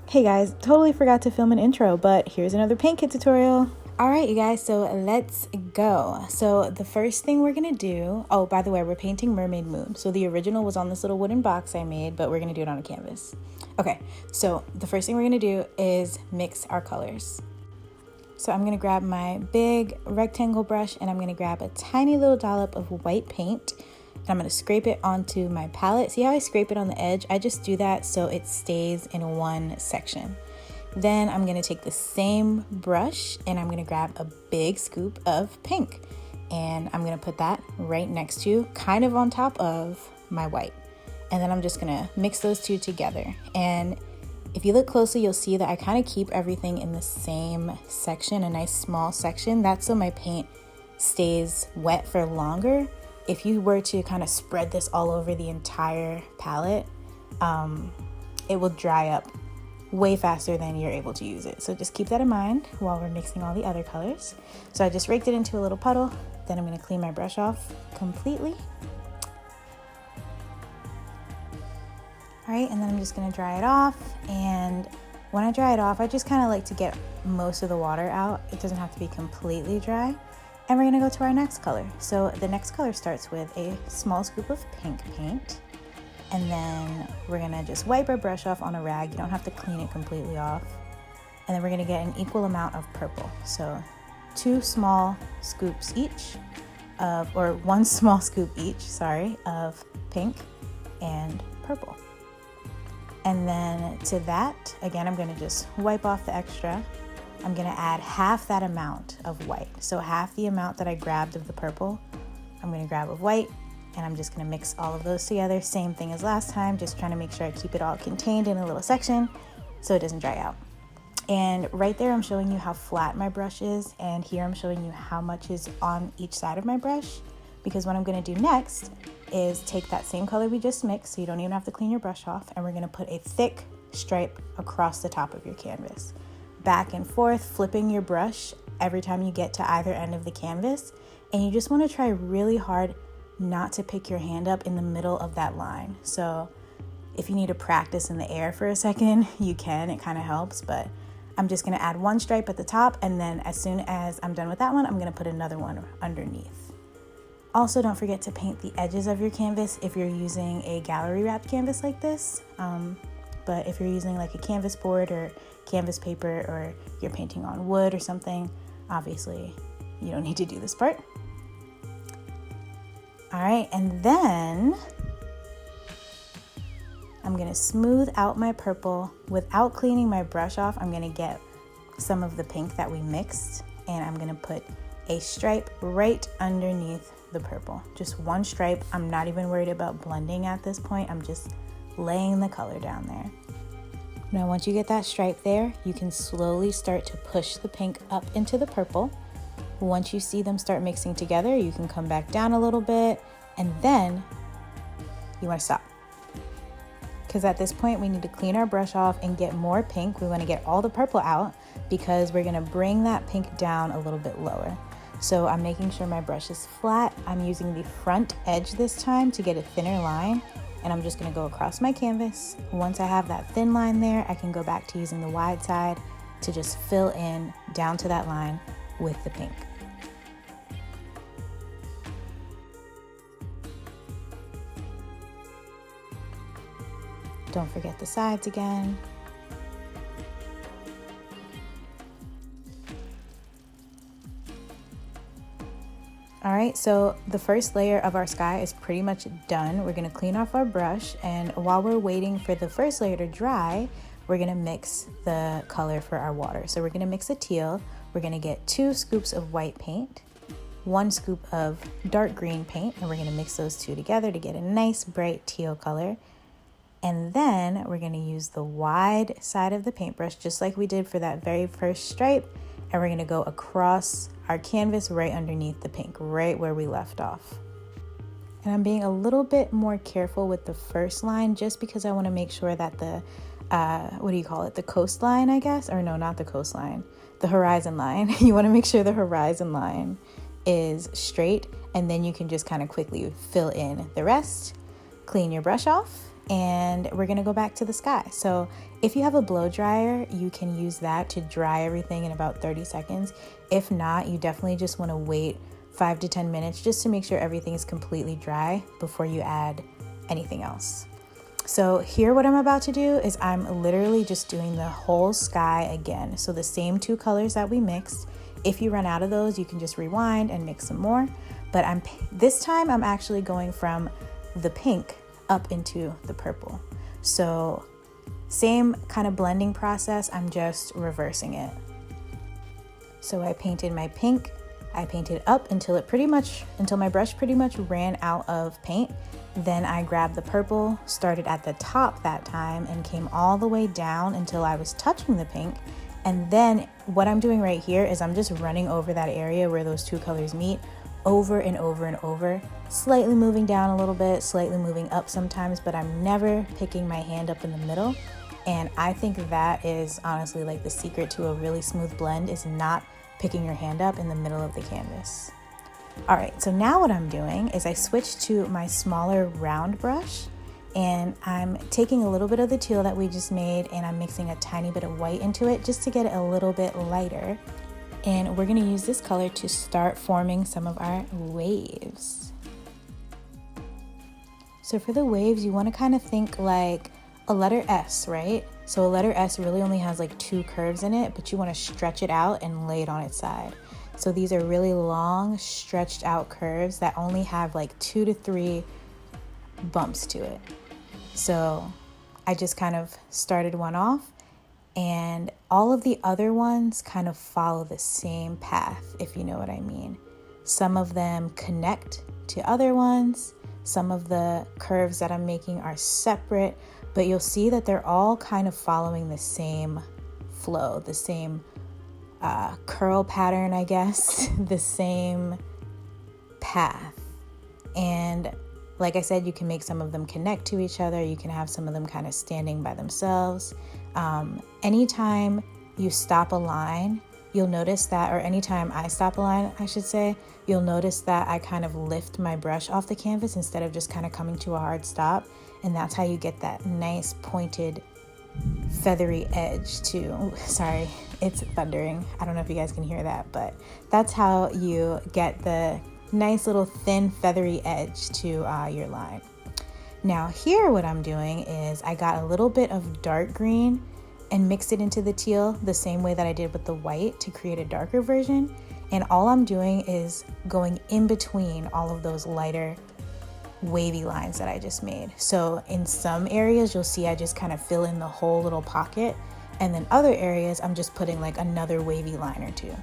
Hey guys, totally forgot to film an intro, but here's another paint kit tutorial. All right, you guys, so let's go. So the first thing we're gonna do, oh, by the way, we're painting Mermaid Moon. So the original was on this little wooden box I made, but we're gonna do it on a canvas. Okay, so the first thing we're gonna do is mix our colors. So I'm gonna grab my big rectangle brush and I'm gonna grab a tiny little dollop of white paint. And I'm gonna scrape it onto my palette. See how I scrape it on the edge? I just do that so it stays in one section. Then I'm gonna take the same brush and I'm gonna grab a big scoop of pink. And I'm gonna put that right next to, kind of on top of my white. And then I'm just gonna mix those two together. And if you look closely, you'll see that I kind of keep everything in the same section, a nice small section. That's so my paint stays wet for longer. If you were to kind of spread this all over the entire palette, it will dry up way faster than you're able to use it. So just keep that in mind while we're mixing all the other colors. So I just raked it into a little puddle. Then I'm gonna clean my brush off completely. All right, and then I'm just gonna dry it off. And when I dry it off, I just kind of like to get most of the water out. It doesn't have to be completely dry. And we're gonna go to our next color. So the next color starts with a small scoop of pink paint. And then we're gonna just wipe our brush off on a rag. You don't have to clean it completely off. And then we're gonna get an equal amount of purple. So 2 small scoops each of, or 1 small scoop each, sorry, of pink and purple. And then to that, again, I'm gonna just wipe off the extra. I'm gonna add half that amount of white. So half the amount that I grabbed of the purple, I'm gonna grab of white, and I'm just gonna mix all of those together. Same thing as last time, just trying to make sure I keep it all contained in a little section so it doesn't dry out. And right there, I'm showing you how flat my brush is, and here I'm showing you how much is on each side of my brush, because what I'm gonna do next is take that same color we just mixed, so you don't even have to clean your brush off, and we're gonna put a thick stripe across the top of your canvas. Back and forth, flipping your brush every time you get to either end of the canvas. And you just want to try really hard not to pick your hand up in the middle of that line. So if you need to practice in the air for a second, you can, it kind of helps, but I'm just going to add 1 stripe at the top, and then as soon as I'm done with that one, I'm going to put another one underneath. Also, don't forget to paint the edges of your canvas if you're using a gallery wrapped canvas like this. But if you're using like a canvas board or canvas paper, or you're painting on wood or something, obviously you don't need to do this part. All right, and then I'm gonna smooth out my purple without cleaning my brush off. I'm gonna get some of the pink that we mixed, and I'm gonna put a stripe right underneath the purple. Just 1 stripe. I'm not even worried about blending at this point. I'm just laying the color down there. Now, once you get that stripe there, you can slowly start to push the pink up into the purple. Once you see them start mixing together, you can come back down a little bit, and then you want to stop. Because at this point, we need to clean our brush off and get more pink. We want to get all the purple out because we're going to bring that pink down a little bit lower. So I'm making sure my brush is flat. I'm using the front edge this time to get a thinner line. And I'm just gonna go across my canvas. Once I have that thin line there, I can go back to using the wide side to just fill in down to that line with the pink. Don't forget the sides again. All right, so the first layer of our sky is pretty much done. We're gonna clean off our brush, and while we're waiting for the first layer to dry, we're gonna mix the color for our water. So we're gonna mix a teal. We're gonna get 2 scoops of white paint, 1 scoop of dark green paint, and we're gonna mix those two together to get a nice bright teal color. And then we're gonna use the wide side of the paintbrush, just like we did for that very first stripe, and we're gonna go across our canvas right underneath the pink, right where we left off. And I'm being a little bit more careful with the first line just because I wanna make sure that the, what do you call it? The coastline, I guess? Or no, not the coastline, the horizon line. You wanna make sure the horizon line is straight, and then you can just kind of quickly fill in the rest. Clean your brush off, and we're gonna go back to the sky. So if you have a blow dryer, you can use that to dry everything in about 30 seconds. If not, you definitely just wanna wait 5 to 10 minutes just to make sure everything is completely dry before you add anything else. So here what I'm about to do is I'm literally just doing the whole sky again. So the same 2 colors that we mixed. If you run out of those, you can just rewind and mix some more. But this time I'm actually going from the pink up into the purple. So same kind of blending process, I'm just reversing it. So I painted my pink, I painted up until my brush pretty much ran out of paint. Then I grabbed the purple, started at the top that time, and came all the way down until I was touching the pink. And then what I'm doing right here is I'm just running over that area where those 2 colors meet over and over and over, slightly moving down a little bit, slightly moving up sometimes, but I'm never picking my hand up in the middle. And I think that is honestly like the secret to a really smooth blend, is not picking your hand up in the middle of the canvas. All right, so now what I'm doing is I switched to my smaller round brush, and I'm taking a little bit of the teal that we just made, and I'm mixing a tiny bit of white into it just to get it a little bit lighter. And we're gonna use this color to start forming some of our waves. So for the waves, you wanna kind of think like a letter S, right? So a letter S really only has like 2 curves in it, but you wanna stretch it out and lay it on its side. So these are really long, stretched out curves that only have like 2 to 3 bumps to it. So I just kind of started one off, and all of the other ones kind of follow the same path, if you know what I mean. Some of them connect to other ones. Some of the curves that I'm making are separate, but you'll see that they're all kind of following the same flow, the same curl pattern, I guess, the same path. And like I said, you can make some of them connect to each other. You can have some of them kind of standing by themselves. Anytime you stop a line, you'll notice that, or anytime I stop a line, I should say, you'll notice that I kind of lift my brush off the canvas instead of just kind of coming to a hard stop. And that's how you get that nice pointed feathery edge to, sorry, it's thundering. I don't know if you guys can hear that, but that's how you get the nice little thin feathery edge to your line. Now here what I'm doing is I got a little bit of dark green and mixed it into the teal the same way that I did with the white to create a darker version. And all I'm doing is going in between all of those lighter wavy lines that I just made. So in some areas you'll see I just kind of fill in the whole little pocket, and then other areas I'm just putting like another wavy line or 2.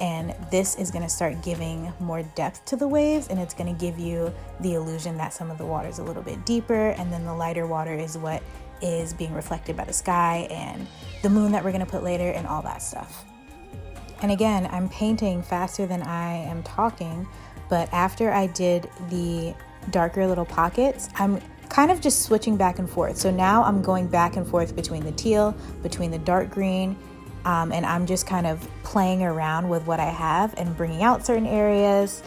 And this is going to start giving more depth to the waves, and it's going to give you the illusion that some of the water is a little bit deeper, and then the lighter water is what is being reflected by the sky and the moon that we're going to put later and all that stuff. And again, I'm painting faster than I am talking, but after I did the darker little pockets, I'm kind of just switching back and forth. So now I'm going back and forth between the teal, between the dark green, and I'm just kind of playing around with what I have and bringing out certain areas,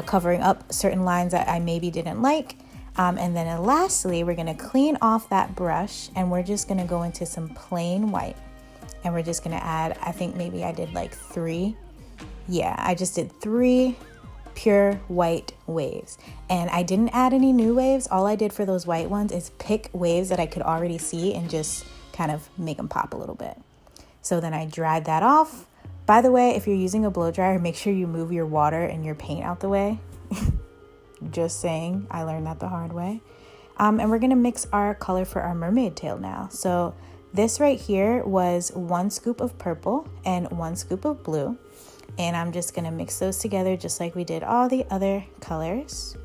covering up certain lines that I maybe didn't like. And then lastly, we're gonna clean off that brush, and we're just gonna go into some plain white. And we're just gonna add, I think maybe I did like 3. Yeah, I just did 3 pure white waves. And I didn't add any new waves. All I did for those white ones is pick waves that I could already see and just kind of make them pop a little bit. So then I dried that off. By the way, if you're using a blow dryer, make sure you move your water and your paint out the way. Just saying, I learned that the hard way. And we're gonna mix our color for our mermaid tail now. So this right here was 1 scoop of purple and 1 scoop of blue. And I'm just gonna mix those together just like we did all the other colors.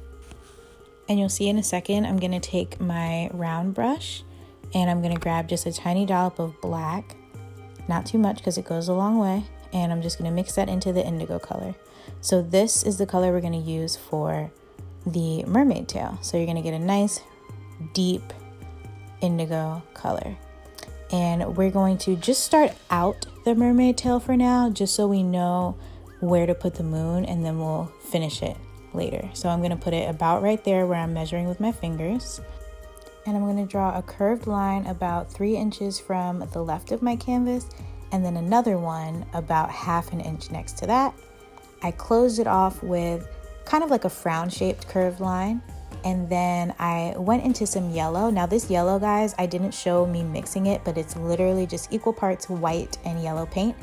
And you'll see in a second, I'm gonna take my round brush and I'm gonna grab just a tiny dollop of black, not too much because it goes a long way. And I'm just gonna mix that into the indigo color. So this is the color we're gonna use for the mermaid tail. So you're gonna get a nice deep indigo color. And we're going to just start out the mermaid tail for now, just so we know where to put the moon, and then we'll finish it later. So I'm gonna put it about right there where I'm measuring with my fingers. And I'm going to draw a curved line about 3 inches from the left of my canvas, and then another one about 1/2 inch next to that. I closed it off with kind of like a frown shaped curved line, and then I went into some yellow. Now this yellow, guys, I didn't show me mixing it, but it's literally just equal parts white and yellow paint.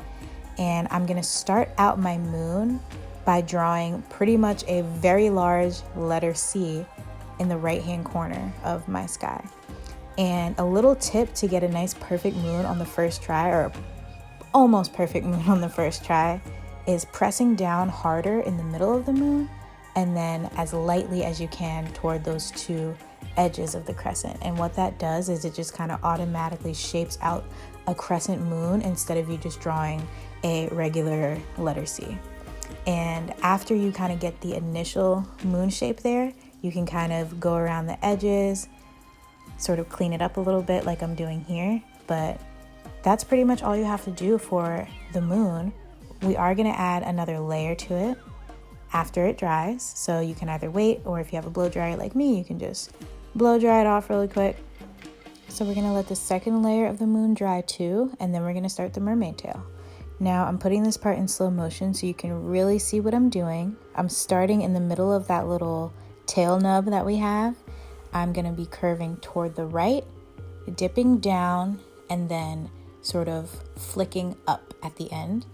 And I'm going to start out my moon by drawing pretty much a very large letter C in the right hand corner of my sky. And a little tip to get a nice perfect moon on the first try, or almost perfect moon on the first try, is pressing down harder in the middle of the moon and then as lightly as you can toward those 2 edges of the crescent. And what that does is it just kind of automatically shapes out a crescent moon instead of you just drawing a regular letter C. And after you kind of get the initial moon shape there, you can kind of go around the edges, sort of clean it up a little bit like I'm doing here. But that's pretty much all you have to do for the moon. We are going to add another layer to it after it dries. So you can either wait, or if you have a blow dryer like me, you can just blow dry it off really quick. So we're going to let the second layer of the moon dry too, and then we're going to start the mermaid tail. Now I'm putting this part in slow motion so you can really see what I'm doing. I'm starting in the middle of that little tail nub that we have. I'm going to be curving toward the right, dipping down, and then sort of flicking up at the end.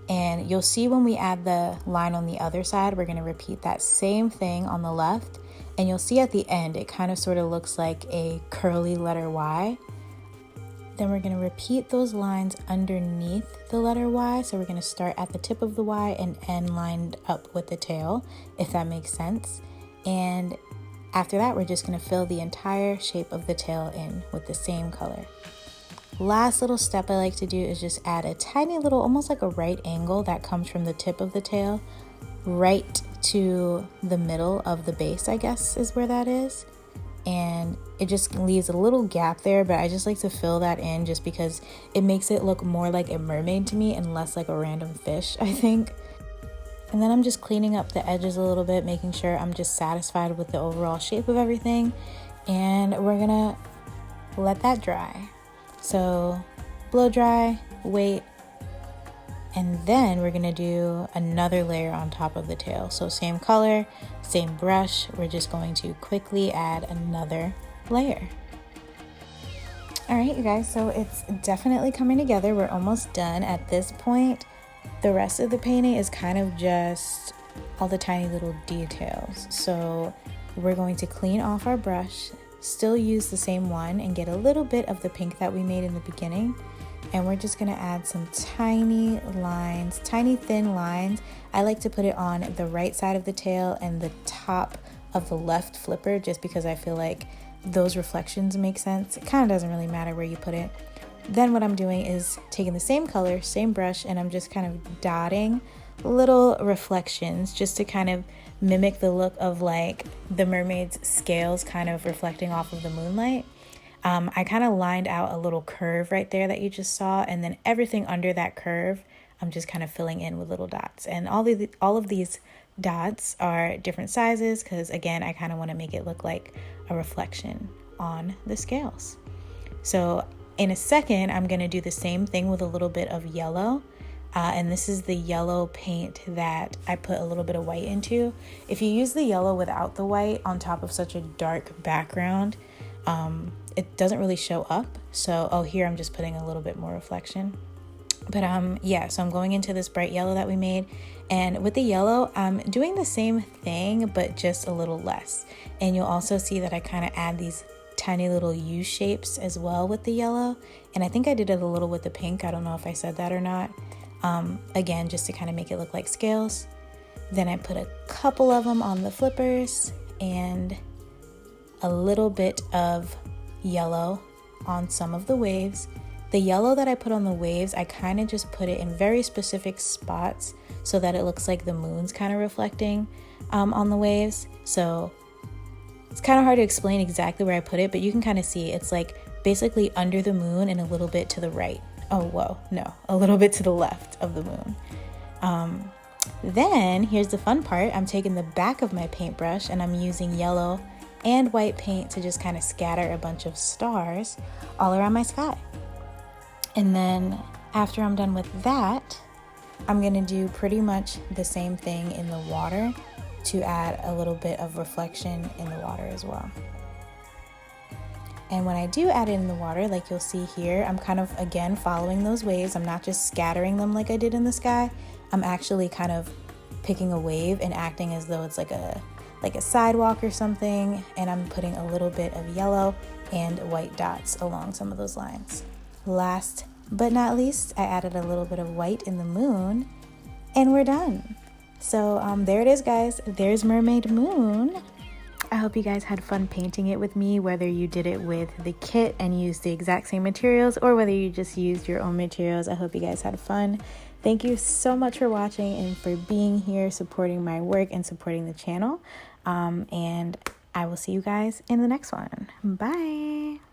And you'll see when we add the line on the other side, we're going to repeat that same thing on the left. And you'll see at the end, it kind of sort of looks like a curly letter Y. Then we're going to repeat those lines underneath the letter Y. So we're going to start at the tip of the Y and end lined up with the tail, if that makes sense. And after that, we're just going to fill the entire shape of the tail in with the same color. Last little step I like to do is just add a tiny little, almost like a right angle that comes from the tip of the tail right to the middle of the base, I guess is where that is. And it just leaves a little gap there, but I just like to fill that in just because it makes it look more like a mermaid to me and less like a random fish, I think. And then I'm just cleaning up the edges a little bit, making sure I'm just satisfied with the overall shape of everything. And we're gonna let that dry. So blow dry, wait, and then we're gonna do another layer on top of the tail. So same color, same brush, we're just going to quickly add another layer. All right, you guys, so it's definitely coming together. We're almost done at this point. The rest of the painting is kind of just all the tiny little details. So we're going to clean off our brush, still use the same one, and get a little bit of the pink that we made in the beginning. And we're just gonna add some tiny lines, tiny thin lines. I like to put it on the right side of the tail and the top of the left flipper, just because I feel like those reflections make sense. It kind of doesn't really matter where you put it. Then what I'm doing is taking the same color, same brush, and I'm just kind of dotting little reflections just to kind of mimic the look of like the mermaid's scales kind of reflecting off of the moonlight. I kind of lined out a little curve right there that you just saw, and then everything under that curve I'm just kind of filling in with little dots. And all of these dots are different sizes because, again, I kind of want to make it look like a reflection on the scales. So in a second, I'm going to do the same thing with a little bit of yellow. And this is the yellow paint that I put a little bit of white into. If you use the yellow without the white on top of such a dark background, it doesn't really show up. So, here I'm just putting a little bit more reflection. But yeah, so I'm going into this bright yellow that we made. And with the yellow, I'm doing the same thing, but just a little less. And you'll also see that I kind of add these tiny little U shapes as well with the yellow. And I think I did it a little with the pink. I don't know if I said that or not. Again, just to kind of make it look like scales. Then I put a couple of them on the flippers and a little bit of yellow on some of the waves. The yellow that I put on the waves, I kind of just put it in very specific spots so that it looks like the moon's kind of reflecting on the waves. So it's kind of hard to explain exactly where I put it, but you can kind of see it's like basically under the moon and a little bit to the right. Oh, whoa, no, a little bit to the left of the moon. Then here's the fun part. I'm taking the back of my paintbrush and I'm using yellow and white paint to just kind of scatter a bunch of stars all around my sky. And then after I'm done with that, I'm gonna do pretty much the same thing in the water to add a little bit of reflection in the water as well. And when I do add it in the water, like you'll see here, I'm kind of, again, following those waves. I'm not just scattering them like I did in the sky. I'm actually kind of picking a wave and acting as though it's like a sidewalk or something. And I'm putting a little bit of yellow and white dots along some of those lines. Last but not least, I added a little bit of white in the moon, and we're done. So there it is, guys. There's Mermaid Moon. I hope you guys had fun painting it with me, whether you did it with the kit and used the exact same materials or whether you just used your own materials. I hope you guys had fun. Thank you so much for watching and for being here, supporting my work and supporting the channel. And I will see you guys in the next one. Bye.